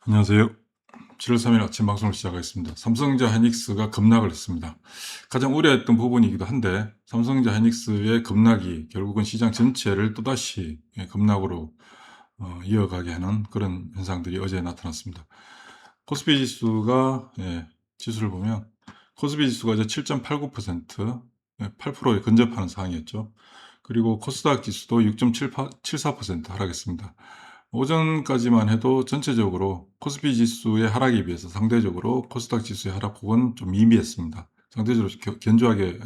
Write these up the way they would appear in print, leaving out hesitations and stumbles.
안녕하세요. 7월 3일 아침 방송을 시작하겠습니다. 삼성전자 하이닉스가 급락을 했습니다. 가장 우려했던 부분이기도 한데 삼성전자 하이닉스의 급락이 결국은 시장 전체를 또다시 급락으로 이어가게 하는 그런 현상들이 어제 나타났습니다. 코스피 지수가 지수를 보면 코스피 지수가 이제 7.89% 8%에 근접하는 상황이었죠. 그리고 코스닥 지수도 6.74% 하락했습니다. 오전까지만 해도 전체적으로 코스피 지수의 하락에 비해서 상대적으로 코스닥 지수의 하락폭은 좀 미미했습니다. 상대적으로 견조하게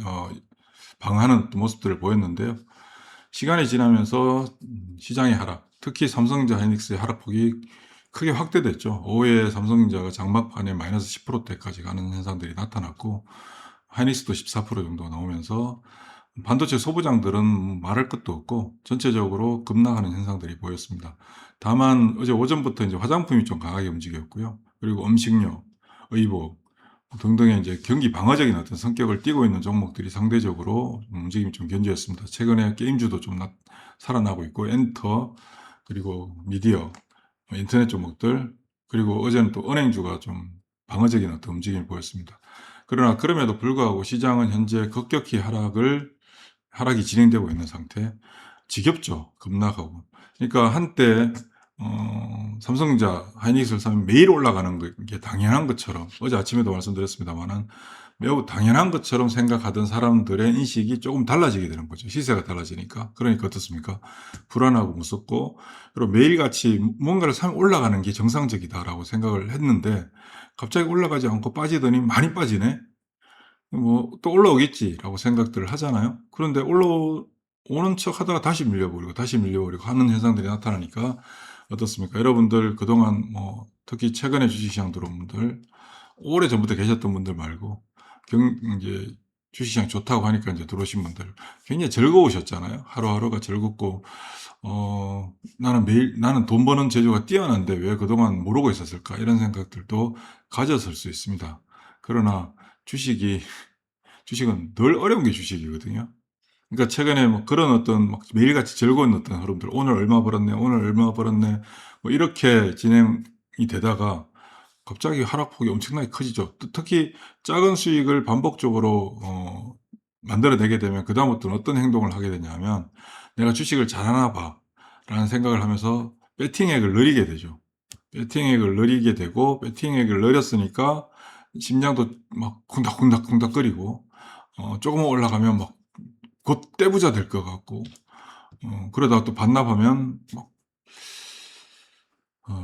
방어하는 모습들을 보였는데요. 시간이 지나면서 시장의 하락, 특히 삼성전자 하이닉스의 하락폭이 크게 확대됐죠. 오후에 삼성전자가 장막판에 마이너스 10%대까지 가는 현상들이 나타났고 하이닉스도 14% 정도 나오면서 반도체 소부장들은 말할 것도 없고 전체적으로 급락하는 현상들이 보였습니다. 다만 어제 오전부터 이제 화장품이 좀 강하게 움직였고요. 그리고 음식료, 의복 등등의 이제 경기 방어적인 어떤 성격을 띠고 있는 종목들이 상대적으로 움직임이 좀 견조했습니다. 최근에 게임주도 좀 살아나고 있고 엔터 그리고 미디어, 인터넷 종목들 그리고 어제는 또 은행주가 좀 방어적인 어떤 움직임을 보였습니다. 그러나 그럼에도 불구하고 시장은 현재 급격히 하락이 진행되고 있는 상태. 지겹죠. 급락하고. 그러니까 한때 삼성전자 하이닉스를 사면 매일 올라가는 게 당연한 것처럼 어제 아침에도 말씀드렸습니다만은 매우 당연한 것처럼 생각하던 사람들의 인식이 조금 달라지게 되는 거죠. 시세가 달라지니까. 그러니까 어떻습니까? 불안하고 무섭고 그리고 매일같이 뭔가를 사면 올라가는 게 정상적이다라고 생각을 했는데 갑자기 올라가지 않고 빠지더니 많이 빠지네. 뭐 또 올라오겠지라고 생각들을 하잖아요. 그런데 올라오는 척 하다가 다시 밀려버리고 다시 밀려버리고 하는 현상들이 나타나니까 어떻습니까? 여러분들 그동안 뭐 특히 최근에 주식시장 들어온 분들 오래전부터 계셨던 분들 말고 이제 주식시장 좋다고 하니까 이제 들어오신 분들 굉장히 즐거우셨잖아요. 하루하루가 즐겁고 나는 돈 버는 재주가 뛰어난데 왜 그동안 모르고 있었을까 이런 생각들도 가졌을 수 있습니다. 그러나 주식은 늘 어려운 게 주식이거든요. 그러니까 최근에 뭐 그런 어떤 막 매일같이 즐거운 어떤 흐름들, 오늘 얼마 벌었네, 오늘 얼마 벌었네, 뭐 이렇게 진행이 되다가 갑자기 하락폭이 엄청나게 커지죠. 특히 작은 수익을 반복적으로 만들어내게 되면 그다음부터는 어떤 행동을 하게 되냐면 내가 주식을 잘하나 봐라는 생각을 하면서 배팅액을 늘리게 되죠. 배팅액을 늘리게 되고 배팅액을 늘렸으니까 심장도 막 쿵닥쿵닥쿵닥거리고 조금 올라가면 막 곧 떼부자 될 것 같고 그러다가 또 반납하면 막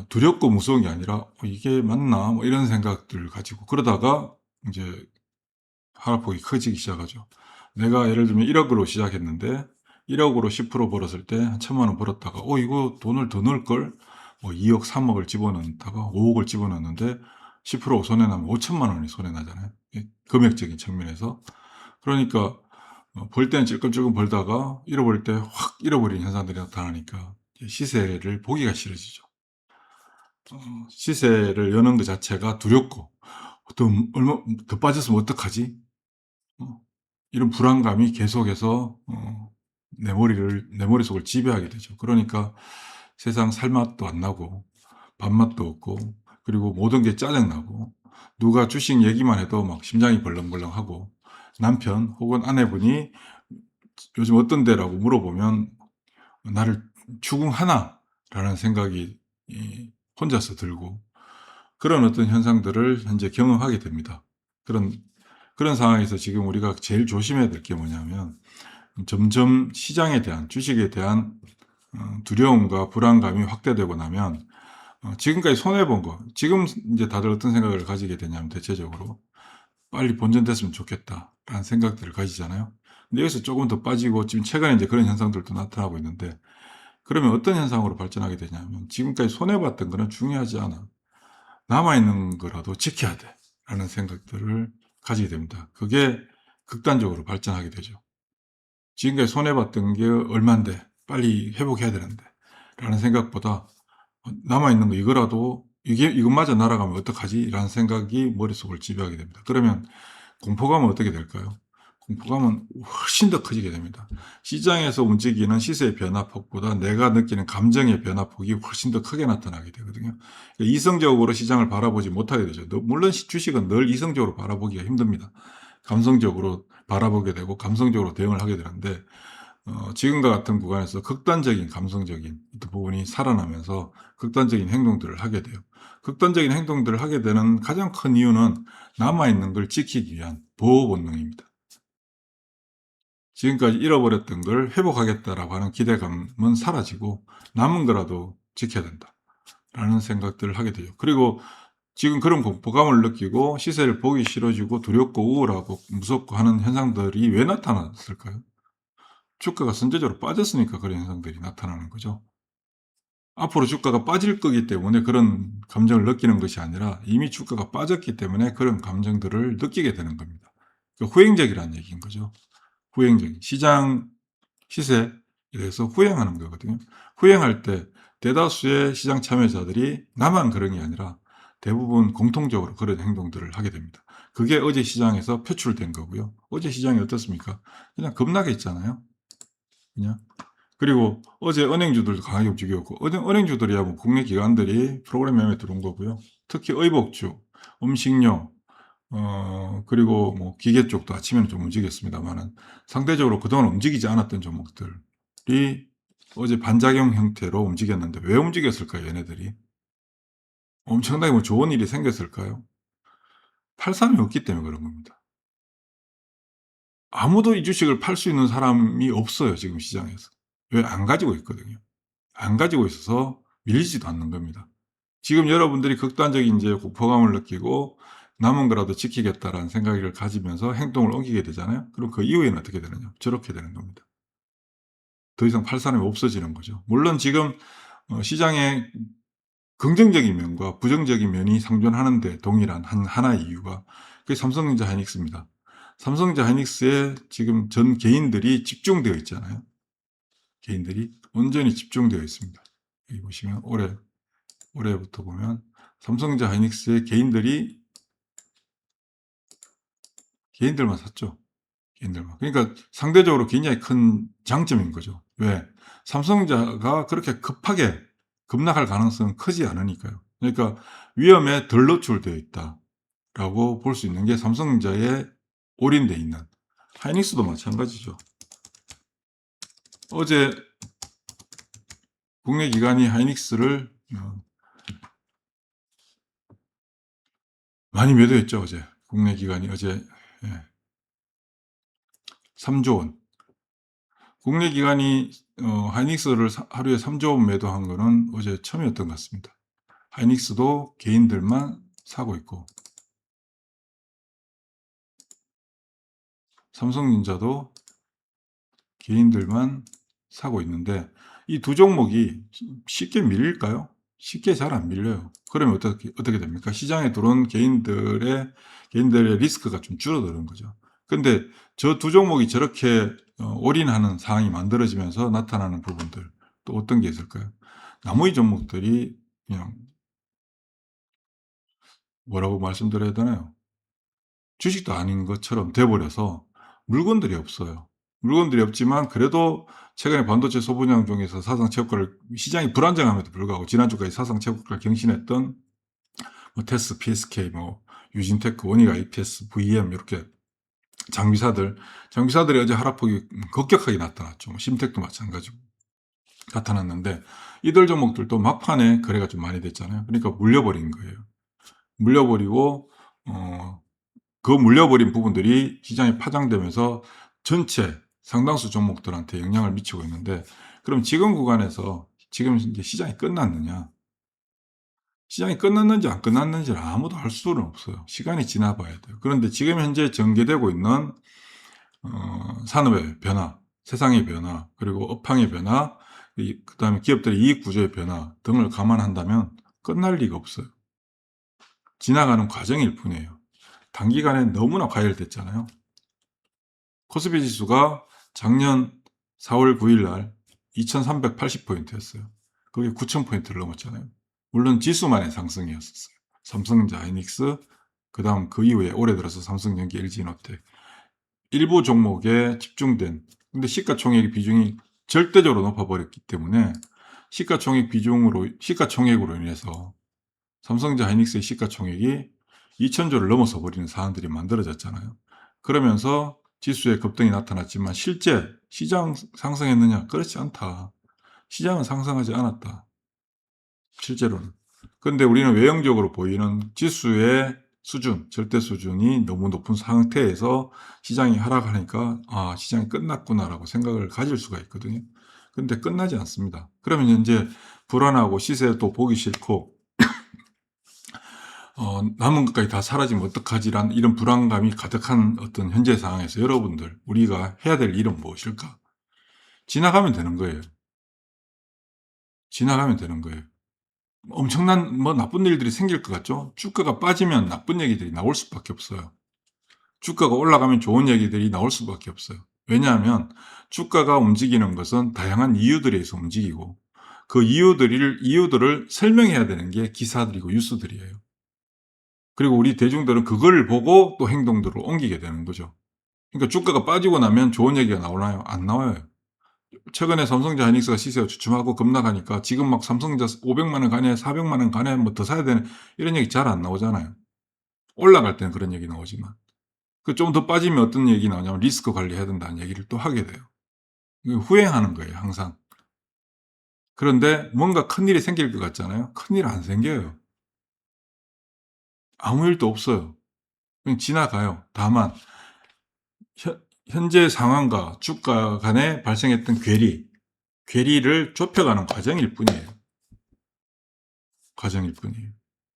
두렵고 무서운 게 아니라 이게 맞나 뭐 이런 생각들을 가지고 그러다가 이제 하락폭이 커지기 시작하죠. 내가 예를 들면 1억으로 시작했는데 1억으로 10% 벌었을 때 한 1,000만 원 벌었다가 이거 돈을 더 넣을 걸, 뭐 2억 3억을 집어넣다가 5억을 집어넣는데 10% 손해나면 5천만 원이 손해나잖아요. 금액적인 측면에서. 그러니까 벌 때는 찔끔찔끔 벌다가 잃어버릴 때 확 잃어버리는 현상들이 나타나니까 시세를 보기가 싫어지죠. 시세를 여는 것 자체가 두렵고 얼마 더 빠졌으면 어떡하지? 어, 이런 불안감이 계속해서 내 머릿속을 지배하게 되죠. 그러니까 세상 살맛도 안 나고 밥맛도 없고 그리고 모든 게 짜증나고 누가 주식 얘기만 해도 막 심장이 벌렁벌렁하고 남편 혹은 아내분이 요즘 어떤데라고 물어보면 나를 추궁하나? 라는 생각이 혼자서 들고 그런 어떤 현상들을 현재 경험하게 됩니다. 그런 상황에서 지금 우리가 제일 조심해야 될 게 뭐냐면 점점 시장에 대한 주식에 대한 두려움과 불안감이 확대되고 나면 지금까지 손해본 거 지금 이제 다들 어떤 생각을 가지게 되냐면 대체적으로 빨리 본전됐으면 좋겠다라는 생각들을 가지잖아요. 근데 여기서 조금 더 빠지고 지금 최근에 이제 그런 현상들도 나타나고 있는데 그러면 어떤 현상으로 발전하게 되냐면 지금까지 손해봤던 거는 중요하지 않아. 남아있는 거라도 지켜야 돼. 라는 생각들을 가지게 됩니다. 그게 극단적으로 발전하게 되죠. 지금까지 손해봤던 게 얼만데 빨리 회복해야 되는데 라는 생각보다 남아있는 거 이거라도 이것마저 날아가면 어떡하지? 라는 생각이 머릿속을 지배하게 됩니다. 그러면 공포감은 어떻게 될까요? 공포감은 훨씬 더 커지게 됩니다. 시장에서 움직이는 시세의 변화폭보다 내가 느끼는 감정의 변화폭이 훨씬 더 크게 나타나게 되거든요. 이성적으로 시장을 바라보지 못하게 되죠. 물론 주식은 늘 이성적으로 바라보기가 힘듭니다. 감성적으로 바라보게 되고 감성적으로 대응을 하게 되는데 지금과 같은 구간에서 극단적인 감성적인 부분이 살아나면서 극단적인 행동들을 하게 돼요. 극단적인 행동들을 하게 되는 가장 큰 이유는 남아있는 걸 지키기 위한 보호 본능입니다. 지금까지 잃어버렸던 걸 회복하겠다라고 하는 기대감은 사라지고 남은 거라도 지켜야 된다라는 생각들을 하게 돼요. 그리고 지금 그런 공포감을 느끼고 시세를 보기 싫어지고 두렵고 우울하고 무섭고 하는 현상들이 왜 나타났을까요? 주가가 선제적으로 빠졌으니까 그런 현상들이 나타나는 거죠. 앞으로 주가가 빠질 거기 때문에 그런 감정을 느끼는 것이 아니라 이미 주가가 빠졌기 때문에 그런 감정들을 느끼게 되는 겁니다. 후행적이라는 얘기인 거죠. 후행적인. 시장 시세에 대해서 후행하는 거거든요. 후행할 때 대다수의 시장 참여자들이 나만 그런 게 아니라 대부분 공통적으로 그런 행동들을 하게 됩니다. 그게 어제 시장에서 표출된 거고요. 어제 시장이 어떻습니까? 그냥 급락해 있잖아요. 그냥. 그리고 어제 은행주들도 강하게 움직였고, 은행주들이야 뭐 국내 기관들이 프로그램 매매 들어온 거고요. 특히 의복주, 음식료, 그리고 뭐 기계 쪽도 아침에는 좀 움직였습니다만은 상대적으로 그동안 움직이지 않았던 종목들이 어제 반작용 형태로 움직였는데 왜 움직였을까요, 얘네들이? 엄청나게 뭐 좋은 일이 생겼을까요? 팔 사람이 없기 때문에 그런 겁니다. 아무도 이 주식을 팔 수 있는 사람이 없어요, 지금 시장에서. 왜? 안 가지고 있거든요. 안 가지고 있어서 밀리지도 않는 겁니다. 지금 여러분들이 극단적인 이제 공포감을 느끼고 남은 거라도 지키겠다라는 생각을 가지면서 행동을 옮기게 되잖아요. 그럼 그 이후에는 어떻게 되느냐? 저렇게 되는 겁니다. 더 이상 팔 사람이 없어지는 거죠. 물론 지금 시장의 긍정적인 면과 부정적인 면이 상존하는 데 동일한 하나의 이유가 그게 삼성전자 하이닉스입니다. 삼성전자 하이닉스에 지금 전 개인들이 집중되어 있잖아요. 개인들이 온전히 집중되어 있습니다. 여기 보시면 올해부터 보면 삼성전자 하이닉스의 개인들만 샀죠. 개인들만. 그러니까 상대적으로 굉장히 큰 장점인 거죠. 왜? 삼성전자가 그렇게 급하게 급락할 가능성은 크지 않으니까요. 그러니까 위험에 덜 노출되어 있다라고 볼 수 있는 게 삼성전자에 올인되어 있는 하이닉스도 마찬가지죠. 어제 국내 기관이 하이닉스를 많이 매도했죠. 어제 국내 기관이 어제 3조 원. 국내 기관이 하이닉스를 하루에 3조 원 매도한 거는 어제 처음이었던 것 같습니다. 하이닉스도 개인들만 사고 있고 삼성전자도 개인들만 사고 있는데 이 두 종목이 쉽게 밀릴까요? 쉽게 잘 안 밀려요. 그러면 어떻게 됩니까? 시장에 들어온 개인들의 리스크가 좀 줄어드는 거죠. 근데 저 두 종목이 저렇게 올인하는 상황이 만들어지면서 나타나는 부분들 또 어떤 게 있을까요? 나머지 종목들이 그냥 뭐라고 말씀드려야 되나요? 주식도 아닌 것처럼 돼버려서 물건들이 없어요. 물건들이 없지만 그래도 최근에 반도체 소분양 중에서 사상 최고가를 시장이 불안정함에도 불구하고 지난주까지 사상 최고가를 경신했던 뭐 테스, PSK, 뭐 유진테크, 원익 IPS, VM 이렇게 장비사들이 어제 하락폭이 급격하게 나타났죠. 뭐 심텍도 마찬가지고 나타났는데 이들 종목들도 막판에 거래가 좀 많이 됐잖아요. 그러니까 물려버린 거예요. 물려버리고 그 물려버린 부분들이 시장에 파장되면서 전체 상당수 종목들한테 영향을 미치고 있는데 그럼 지금 구간에서 지금 이제 시장이 끝났느냐? 시장이 끝났는지 안 끝났는지를 아무도 알 수는 없어요. 시간이 지나봐야 돼요. 그런데 지금 현재 전개되고 있는 산업의 변화, 세상의 변화, 그리고 업황의 변화, 그다음에 기업들의 이익 구조의 변화 등을 감안한다면 끝날 리가 없어요. 지나가는 과정일 뿐이에요. 단기간에 너무나 과열됐잖아요. 코스피 지수가 작년 4월 9일 날 2380포인트였어요. 그게 9000포인트를 넘었잖아요. 물론 지수만의 상승이었었어요. 삼성전자, 하이닉스, 그 다음 그 이후에 올해 들어서 삼성전기, LG노텍 일부 종목에 집중된 근데 시가총액 비중이 절대적으로 높아버렸기 때문에 시가총액으로 인해서 삼성전자 하이닉스의 시가총액이 2,000조를 넘어서 버리는 상황들이 만들어졌잖아요. 그러면서 지수의 급등이 나타났지만 실제 시장 상승했느냐? 그렇지 않다. 시장은 상승하지 않았다. 실제로는. 근데 우리는 외형적으로 보이는 지수의 수준, 절대 수준이 너무 높은 상태에서 시장이 하락하니까 아, 시장이 끝났구나라고 생각을 가질 수가 있거든요. 근데 끝나지 않습니다. 그러면 이제 불안하고 시세도 보기 싫고 남은 것까지 다 사라지면 어떡하지란 이런 불안감이 가득한 어떤 현재 상황에서 여러분들 우리가 해야 될 일은 무엇일까? 지나가면 되는 거예요. 지나가면 되는 거예요. 엄청난 나쁜 일들이 생길 것 같죠? 주가가 빠지면 나쁜 얘기들이 나올 수밖에 없어요. 주가가 올라가면 좋은 얘기들이 나올 수밖에 없어요. 왜냐하면 주가가 움직이는 것은 다양한 이유들에 의해서 움직이고 그 이유들을 설명해야 되는 게 기사들이고 뉴스들이에요. 그리고 우리 대중들은 그걸 보고 또 행동들을 옮기게 되는 거죠. 그러니까 주가가 빠지고 나면 좋은 얘기가 나오나요? 안 나와요. 최근에 삼성전자 하이닉스가 시세가 주춤하고 급락하니까 지금 막 삼성전자 500만 원 가네, 400만 원 가네, 뭐 더 사야 되네 이런 얘기 잘 안 나오잖아요. 올라갈 때는 그런 얘기 나오지만 그 좀 더 빠지면 어떤 얘기 나오냐면 리스크 관리해야 된다는 얘기를 또 하게 돼요. 후행하는 거예요, 항상. 그런데 뭔가 큰일이 생길 것 같잖아요. 큰일 안 생겨요. 아무 일도 없어요. 그냥 지나가요. 다만 현재 상황과 주가 간에 발생했던 괴리를 좁혀가는 과정일 뿐이에요. 과정일 뿐이에요.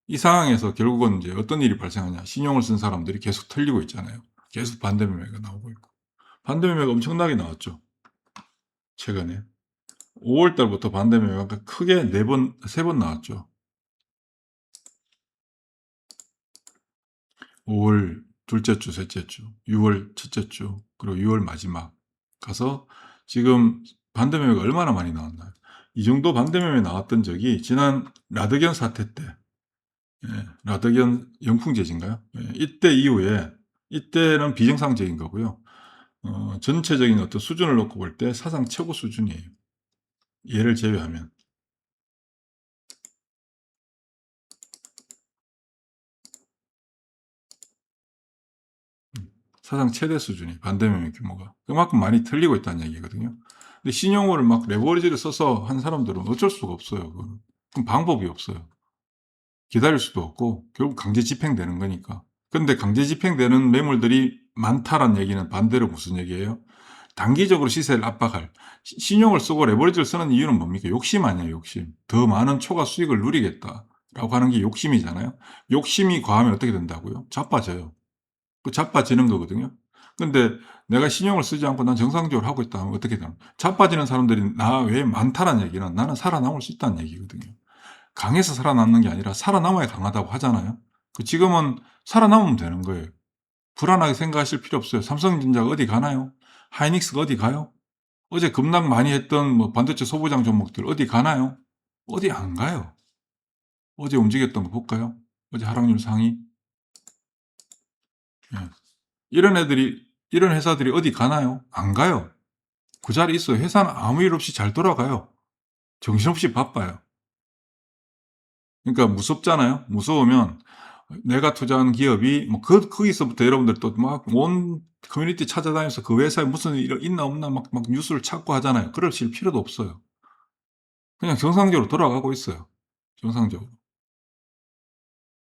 이 상황에서 결국은 이제 어떤 일이 발생하냐. 신용을 쓴 사람들이 계속 털리고 있잖아요. 계속 반대 매매가 나오고 있고. 반대 매매가 엄청나게 나왔죠. 최근에. 5월 달부터 반대 매매가 크게 3번 나왔죠. 5월 둘째 주, 셋째 주, 6월 첫째 주, 그리고 6월 마지막 가서 지금 반대 매매가 얼마나 많이 나왔나요? 이 정도 반대 매매 나왔던 적이 지난 라드견 사태 때, 라드견 영풍제지인가요? 이때 이후에, 이때는 비정상적인 거고요. 전체적인 어떤 수준을 놓고 볼 때 사상 최고 수준이에요. 얘를 제외하면. 사상 최대 수준이 반대매매 규모가. 그만큼 많이 틀리고 있다는 얘기거든요. 근데 신용을 막 레버리지를 써서 한 사람들은 어쩔 수가 없어요. 그건. 그럼 방법이 없어요. 기다릴 수도 없고 결국 강제 집행되는 거니까. 근데 강제 집행되는 매물들이 많다란 얘기는 반대로 무슨 얘기예요? 단기적으로 시세를 압박할 신용을 쓰고 레버리지를 쓰는 이유는 뭡니까? 욕심 아니에요, 욕심. 더 많은 초과 수익을 누리겠다라고 하는 게 욕심이잖아요. 욕심이 과하면 어떻게 된다고요? 자빠져요. 그 자빠지는 거거든요. 근데 내가 신용을 쓰지 않고 난 정상적으로 하고 있다 하면 어떻게 되나? 자빠지는 사람들이 나 외에 많다는 얘기는 나는 살아남을 수 있다는 얘기거든요. 강해서 살아남는 게 아니라 살아남아야 강하다고 하잖아요. 지금은 살아남으면 되는 거예요. 불안하게 생각하실 필요 없어요. 삼성전자가 어디 가나요? 하이닉스가 어디 가요? 어제 급락 많이 했던 반도체 소부장 종목들 어디 가나요? 어디 안 가요. 어제 움직였던 거 볼까요? 어제 하락률 상위. 예. 이런 회사들이 어디 가나요? 안 가요. 그 자리에 있어요. 회사는 아무 일 없이 잘 돌아가요. 정신없이 바빠요. 그러니까 무섭잖아요. 무서우면 내가 투자한 기업이 거기서부터 여러분들 또 막 온 커뮤니티 찾아다니면서 그 회사에 무슨 일 있나 없나 막 뉴스를 찾고 하잖아요. 그러실 필요도 없어요. 그냥 정상적으로 돌아가고 있어요. 정상적으로.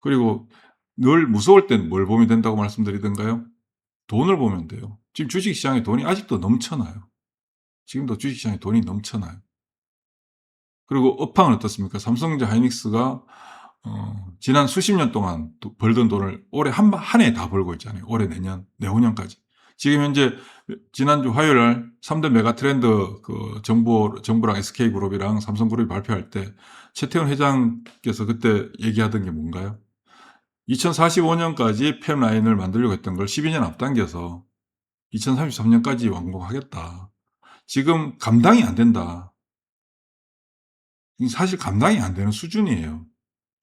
그리고 늘 무서울 땐 뭘 보면 된다고 말씀드리던가요? 돈을 보면 돼요. 지금 주식시장에 돈이 아직도 넘쳐나요. 지금도 주식시장에 돈이 넘쳐나요. 그리고 업황은 어떻습니까? 삼성전자 하이닉스가 지난 수십 년 동안 벌던 돈을 올해 한 해에 다 벌고 있잖아요. 올해 내년, 내후년까지. 지금 현재 지난주 화요일 날 3대 메가 트렌드 정부랑 SK그룹이랑 삼성그룹이 발표할 때 최태원 회장께서 그때 얘기하던 게 뭔가요? 2045년까지 팹 라인을 만들려고 했던 걸 12년 앞당겨서 2033년까지 완공하겠다. 지금 감당이 안 된다. 사실 감당이 안 되는 수준이에요.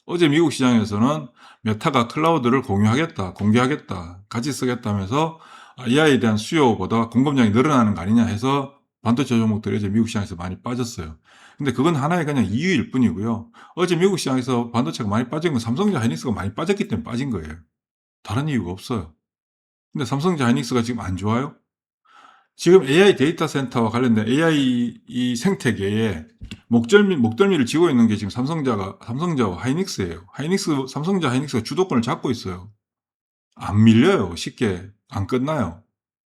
어제 미국 시장에서는 메타가 클라우드를 공개하겠다, 같이 쓰겠다면서 AI에 대한 수요보다 공급량이 늘어나는 거 아니냐 해서 반도체 종목들이 이제 미국 시장에서 많이 빠졌어요. 근데 그건 하나의 그냥 이유일 뿐이고요. 어제 미국 시장에서 반도체가 많이 빠진 건 삼성전자 하이닉스가 많이 빠졌기 때문에 빠진 거예요. 다른 이유가 없어요. 근데 삼성전자 하이닉스가 지금 안 좋아요? 지금 AI 데이터 센터와 관련된 AI 이 생태계에 목덜미를 쥐고 있는 게 지금 삼성전자와 하이닉스예요. 삼성전자 하이닉스가 주도권을 잡고 있어요. 안 밀려요. 쉽게 안 끝나요.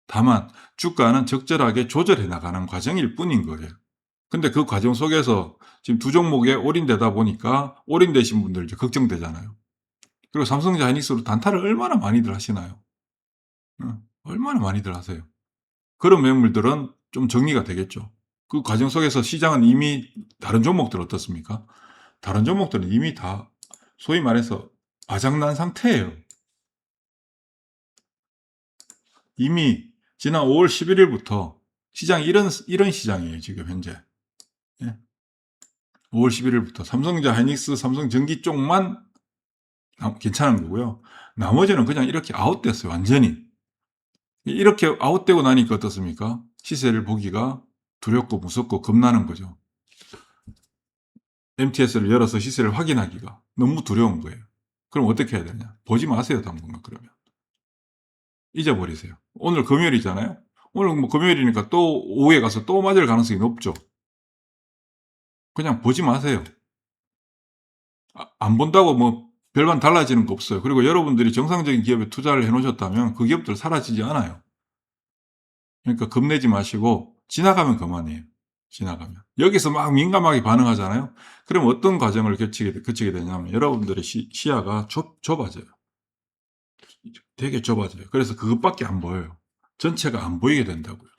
다만 주가는 적절하게 조절해 나가는 과정일 뿐인 거예요. 근데 그 과정 속에서 지금 두 종목에 올인되다 보니까 올인되신 분들 이제 걱정되잖아요. 그리고 삼성전자 하이닉스로 단타를 얼마나 많이들 하시나요? 얼마나 많이들 하세요. 그런 매물들은 좀 정리가 되겠죠. 그 과정 속에서 시장은 이미 다른 종목들 어떻습니까? 다른 종목들은 이미 다 소위 말해서 아작난 상태예요. 이미 지난 5월 11일부터 시장이 이런 시장이에요. 지금 현재. 예. 5월 11일부터 삼성전자, 하이닉스, 삼성전기 쪽만 괜찮은 거고요. 나머지는 그냥 이렇게 아웃됐어요. 완전히. 이렇게 아웃되고 나니까 어떻습니까? 시세를 보기가 두렵고 무섭고 겁나는 거죠. MTS를 열어서 시세를 확인하기가 너무 두려운 거예요. 그럼 어떻게 해야 되냐? 보지 마세요, 당분간 그러면. 잊어버리세요. 오늘 금요일이잖아요? 오늘 뭐 금요일이니까 또 오후에 가서 또 맞을 가능성이 높죠. 그냥 보지 마세요. 안 본다고 뭐 별반 달라지는 거 없어요. 그리고 여러분들이 정상적인 기업에 투자를 해 놓으셨다면 그 기업들 사라지지 않아요. 그러니까 겁내지 마시고 지나가면 그만이에요. 지나가면. 여기서 막 민감하게 반응하잖아요. 그럼 어떤 과정을 거치게 되냐면 여러분들의 시야가 좁아져요. 되게 좁아져요. 그래서 그것밖에 안 보여요. 전체가 안 보이게 된다고요.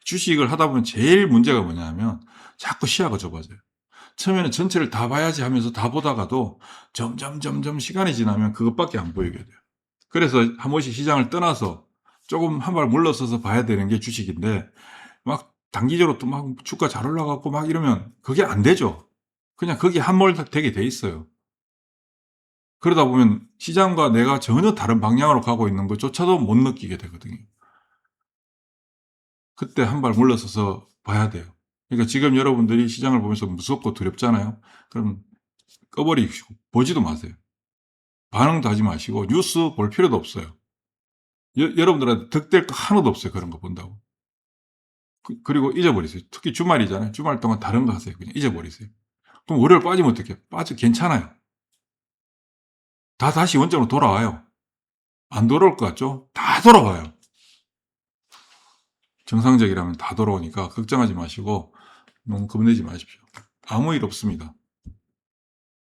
주식을 하다 보면 제일 문제가 뭐냐면 자꾸 시야가 좁아져요. 처음에는 전체를 다 봐야지 하면서 다 보다가도 점점 시간이 지나면 그것밖에 안 보이게 돼요. 그래서 한 번씩 시장을 떠나서 조금 한 발 물러서서 봐야 되는 게 주식인데 막 단기적으로 또 막 주가 잘 올라가고 막 이러면 그게 안 되죠. 그냥 거기에 함몰되게 돼 있어요. 그러다 보면 시장과 내가 전혀 다른 방향으로 가고 있는 것조차도 못 느끼게 되거든요. 그때 한 발 물러서서 봐야 돼요. 그러니까 지금 여러분들이 시장을 보면서 무섭고 두렵잖아요. 그럼 꺼버리시고 보지도 마세요. 반응도 하지 마시고 뉴스 볼 필요도 없어요. 여러분들한테 득될 거 하나도 없어요. 그런 거 본다고. 그리고 잊어버리세요. 특히 주말이잖아요. 주말 동안 다른 거 하세요. 그냥 잊어버리세요. 그럼 월요일 빠지면 어떡해요? 괜찮아요. 다 다시 원점으로 돌아와요. 안 돌아올 것 같죠? 다 돌아와요. 정상적이라면 다 돌아오니까 걱정하지 마시고 너무 겁내지 마십시오. 아무 일 없습니다.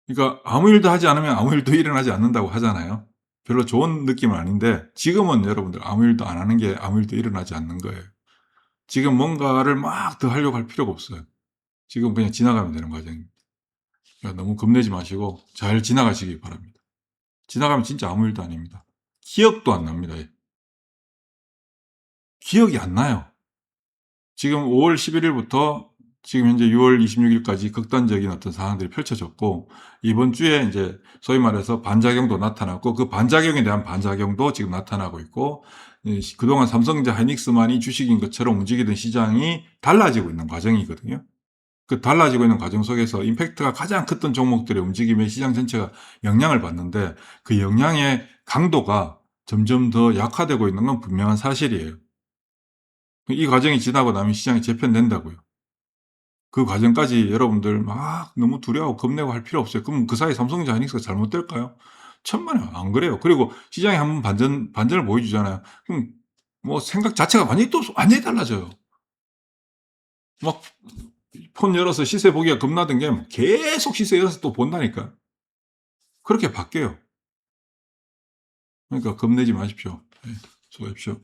그러니까 아무 일도 하지 않으면 아무 일도 일어나지 않는다고 하잖아요. 별로 좋은 느낌은 아닌데 지금은 여러분들 아무 일도 안 하는 게 아무 일도 일어나지 않는 거예요. 지금 뭔가를 막 더 하려고 할 필요가 없어요. 지금 그냥 지나가면 되는 과정입니다. 그러니까 너무 겁내지 마시고 잘 지나가시기 바랍니다. 지나가면 진짜 아무 일도 아닙니다. 기억도 안 납니다. 기억이 안 나요. 지금 5월 11일부터 지금 현재 6월 26일까지 극단적인 어떤 상황들이 펼쳐졌고 이번 주에 이제 소위 말해서 반작용도 나타났고 그 반작용에 대한 반작용도 지금 나타나고 있고 그동안 삼성전자 하이닉스만이 주식인 것처럼 움직이던 시장이 달라지고 있는 과정이거든요. 그 달라지고 있는 과정 속에서 임팩트가 가장 컸던 종목들의 움직임에 시장 전체가 영향을 받는데 그 영향의 강도가 점점 더 약화되고 있는 건 분명한 사실이에요. 이 과정이 지나고 나면 시장이 재편된다고요. 그 과정까지 여러분들 막 너무 두려워하고 겁내고 할 필요 없어요. 그럼 그 사이 삼성전자 하이닉스가 잘못될까요? 천만에 안 그래요. 그리고 시장이 한번 반전을 보여주잖아요. 그럼 뭐 생각 자체가 완전히 달라져요. 막 폰 열어서 시세 보기가 겁나던 게 계속 시세 열어서 또 본다니까. 그렇게 바뀌어요. 그러니까 겁내지 마십시오. 네, 수고하십시오.